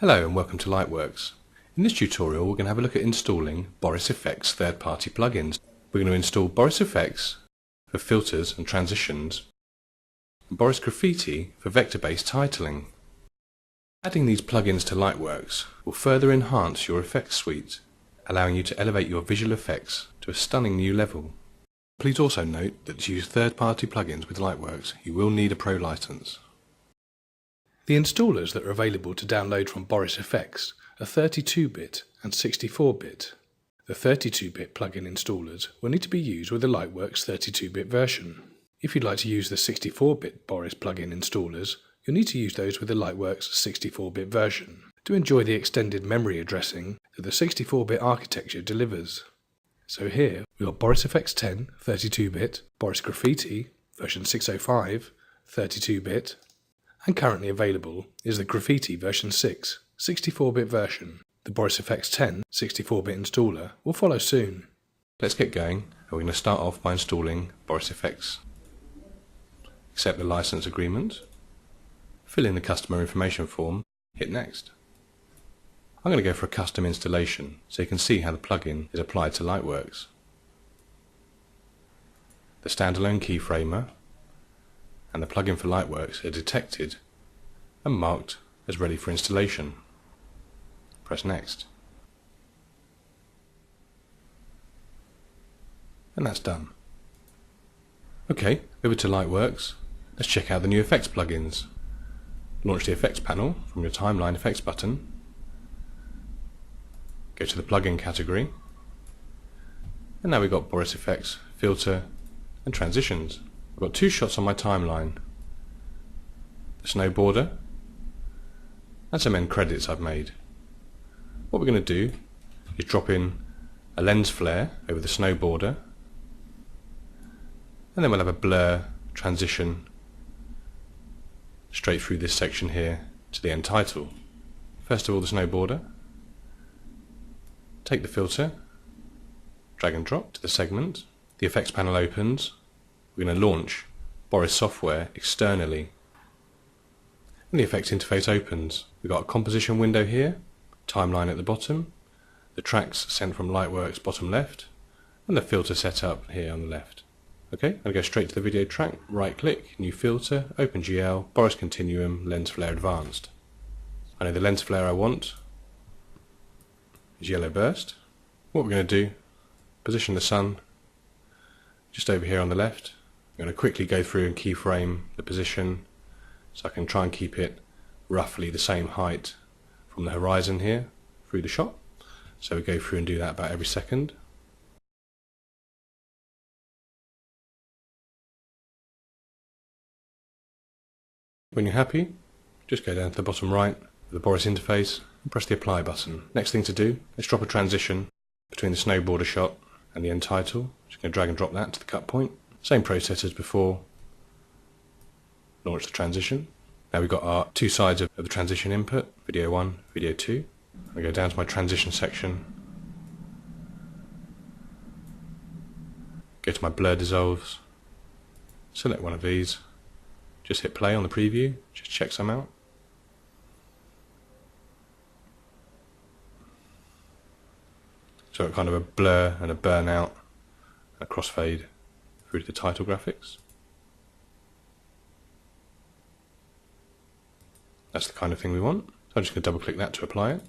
Hello and welcome to Lightworks. In this tutorial we're going to have a look at installing Boris Effects third-party plugins. We're going to install Boris Effects for filters and transitions, and Boris Graffiti for vector-based titling. Adding these plugins to Lightworks will further enhance your effects suite, allowing you to elevate your visual effects to a stunning new level. Please also note that to use third-party plugins with Lightworks you will need a Pro license. The installers that are available to download from Boris Effects are 32-bit and 64-bit. The 32-bit plugin installers will need to be used with the Lightworks 32-bit version. If you'd like to use the 64-bit Boris plugin installers, you'll need to use those with the Lightworks 64-bit version to enjoy the extended memory addressing that the 64-bit architecture delivers. So here we've got Boris Effects 10 32-bit, Boris Graffiti version 605 32-bit, and currently available is the Graffiti version 6 64-bit version. The Boris Effects 10 64-bit installer will follow soon. Let's get going, and we're going to start off by installing Boris Effects. Accept the license agreement, fill in the customer information form, hit next. I'm going to go for a custom installation so you can see how the plugin is applied to Lightworks. The standalone keyframer and the plugin for Lightworks are detected and marked as ready for installation. Press next. And that's done. Okay, over to Lightworks. Let's check out the new effects plugins. Launch the effects panel from your timeline effects button. Go to the plugin category. And now we've got Boris Effects, Filter and Transitions. I've got two shots on my timeline. The snow border and some end credits I've made. What we're going to do is drop in a lens flare over the snow border, and then we'll have a blur transition straight through this section here to the end title. First of all, the snow border. Take the filter, drag and drop to the segment. The effects panel opens. We're going to launch Boris software externally. And the effects interface opens. We've got a composition window here, timeline at the bottom, the tracks sent from Lightworks bottom left, and the filter setup here on the left. Okay, I'm going to go straight to the video track, right click, new filter, OpenGL, Boris Continuum, Lens Flare Advanced. I know the lens flare I want is yellow burst. What we're going to do, position the sun just over here on the left. I'm going to quickly go through and keyframe the position so I can try and keep it roughly the same height from the horizon here through the shot. So we go through and do that about every second. When you're happy, just go down to the bottom right of the Boris interface and press the apply button. Next thing to do, let's drop a transition between the snow border shot and the end title. Just going to drag and drop that to the cut point. Same process as before. Launch the transition. Now we've got our two sides of the transition input, video 1, video 2. I go down to my transition section. Go to my blur dissolves. Select one of these. Just hit play on the preview. Just check some out. So kind of a blur and a burnout and a crossfade through to the title graphics. That's the kind of thing we want. So I'm just going to double click that to apply it.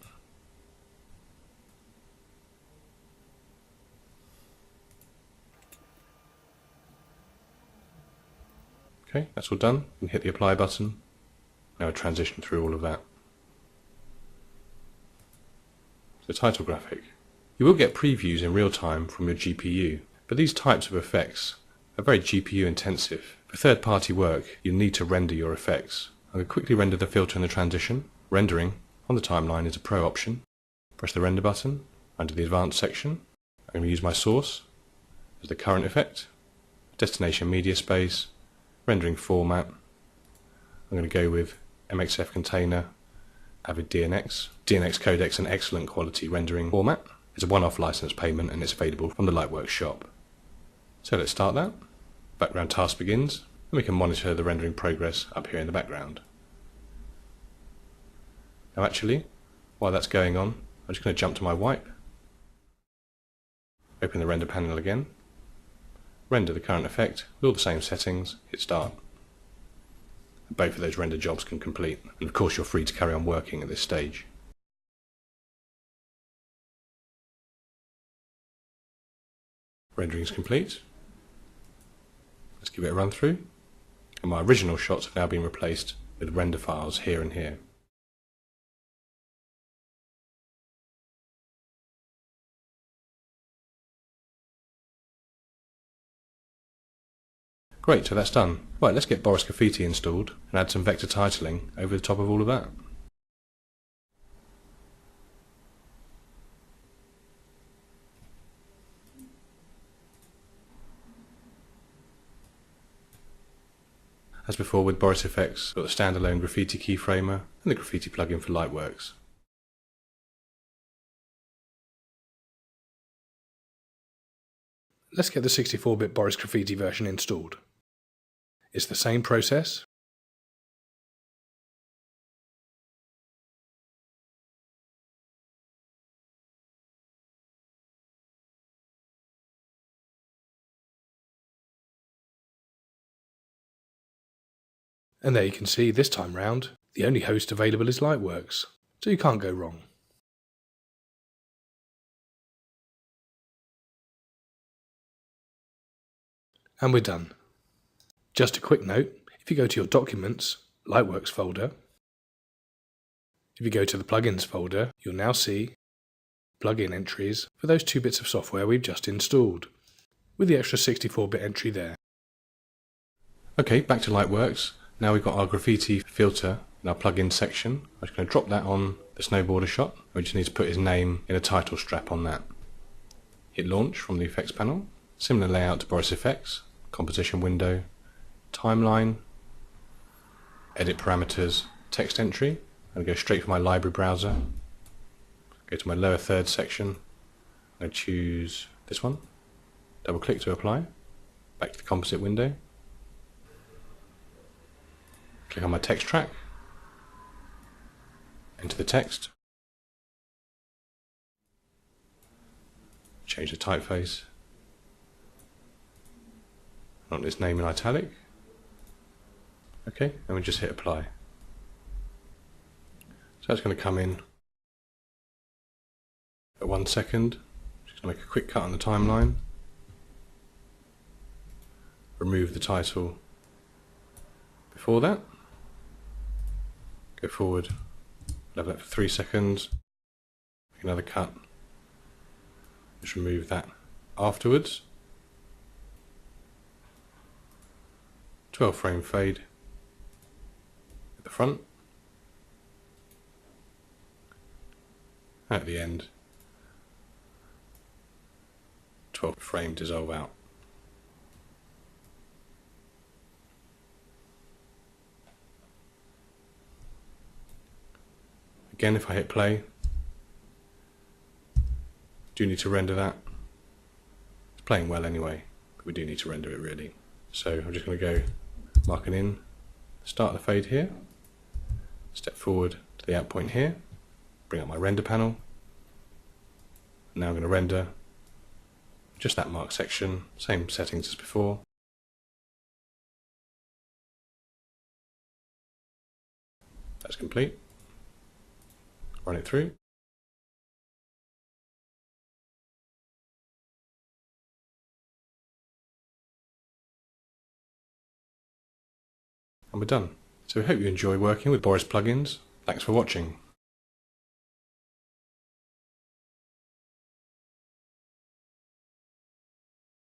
Okay, that's all done. You can hit the apply button. Now I transition through all of that. The title graphic. You will get previews in real time from your GPU, but these types of effects are very GPU intensive. For third-party work, you'll need to render your effects. I'm going to quickly render the filter and the transition. Rendering on the timeline is a pro option. Press the render button under the advanced section. I'm going to use my source as the current effect. Destination media space. Rendering format. I'm going to go with MXF container, Avid DNX. DNX codec's an excellent quality rendering format. It's a one-off license payment and it's available from the Lightworks shop. So let's start that. Background task begins, and we can monitor the rendering progress up here in the background. Now actually, While that's going on, I'm just going to jump to my wipe, open the render panel again, render the current effect with all the same settings, hit start. Both of those render jobs can complete, and of course you're free to carry on working at this stage. Rendering is complete. Let's give it a run through, and my original shots have now been replaced with render files here and here. Great, so that's done. Right, let's get Boris Graffiti installed and add some vector titling over the top of all of that. As before with Boris Effects, we've got the standalone Graffiti keyframer and the Graffiti plugin for Lightworks. Let's get the 64-bit Boris Graffiti version installed. It's the same process. And there you can see, this time round, the only host available is Lightworks, so you can't go wrong. And we're done. Just a quick note, if you go to your Documents, Lightworks folder, if you go to the Plugins folder, you'll now see plugin entries for those 2 bits of software we've just installed, with the extra 64-bit entry there. Okay, back to Lightworks. Now we've got our Graffiti filter in our plugin section. I'm just going to drop that on the snowboarder shot. We just need to put his name in a title strap on that. Hit Launch from the Effects panel. Similar layout to Boris Effects. Composition window, timeline, edit parameters, text entry. I'm going to go straight for my library browser. Go to my lower third section. I choose this one. Double click to apply. Back to the composite window. Click on my text track. Enter the text. Change the typeface. I want this name in italic. Okay, and we just hit apply. So that's going to come in at 1 second. Just going to make a quick cut on the timeline. Remove the title before that. Go forward, level it for 3 seconds. Make another cut. Just remove that afterwards. 12 frame fade at the front, at the end 12 frame dissolve out. Again, if I hit play, do need to render that. It's playing well anyway, but we do need to render it really. So I'm just going to go mark an in, start the fade here, step forward to the out point here, bring up my render panel. Now I'm going to render just that marked section, same settings as before. That's complete. Run it through. And we're done. So we hope you enjoy working with Boris plugins. Thanks for watching.